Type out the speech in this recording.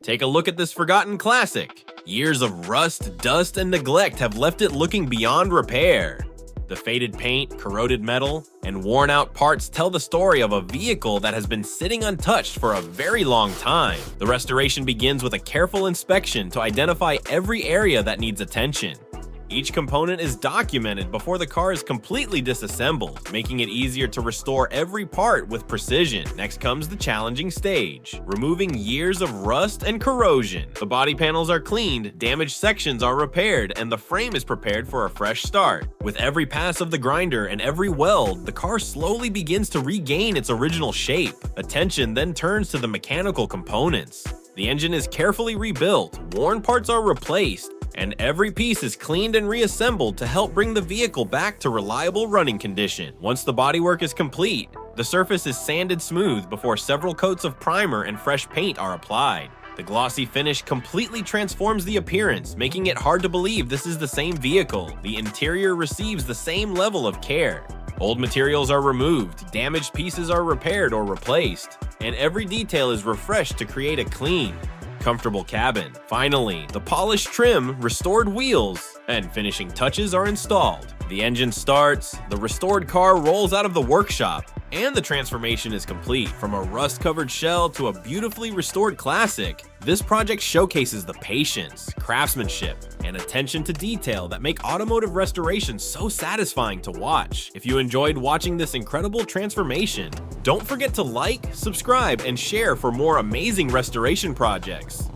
Take a look at this forgotten classic. Years of rust, dust, and neglect have left it looking beyond repair. The faded paint, corroded metal, and worn-out parts tell the story of a vehicle that has been sitting untouched for a very long time. The restoration begins with a careful inspection to identify every area that needs attention. Each component is documented before the car is completely disassembled, making it easier to restore every part with precision. Next comes the challenging stage, removing years of rust and corrosion. The body panels are cleaned, damaged sections are repaired, and the frame is prepared for a fresh start. With every pass of the grinder and every weld, the car slowly begins to regain its original shape. Attention then turns to the mechanical components. The engine is carefully rebuilt, worn parts are replaced, and every piece is cleaned and reassembled to help bring the vehicle back to reliable running condition. Once the bodywork is complete, the surface is sanded smooth before several coats of primer and fresh paint are applied. The glossy finish completely transforms the appearance, making it hard to believe this is the same vehicle. The interior receives the same level of care. Old materials are removed, damaged pieces are repaired or replaced, and every detail is refreshed to create a clean, comfortable cabin. Finally, the polished trim, restored wheels, and finishing touches are installed. The engine starts, the restored car rolls out of the workshop, and the transformation is complete. From a rust-covered shell to a beautifully restored classic, this project showcases the patience, craftsmanship, and attention to detail that make automotive restoration so satisfying to watch. If you enjoyed watching this incredible transformation, don't forget to like, subscribe, and share for more amazing restoration projects.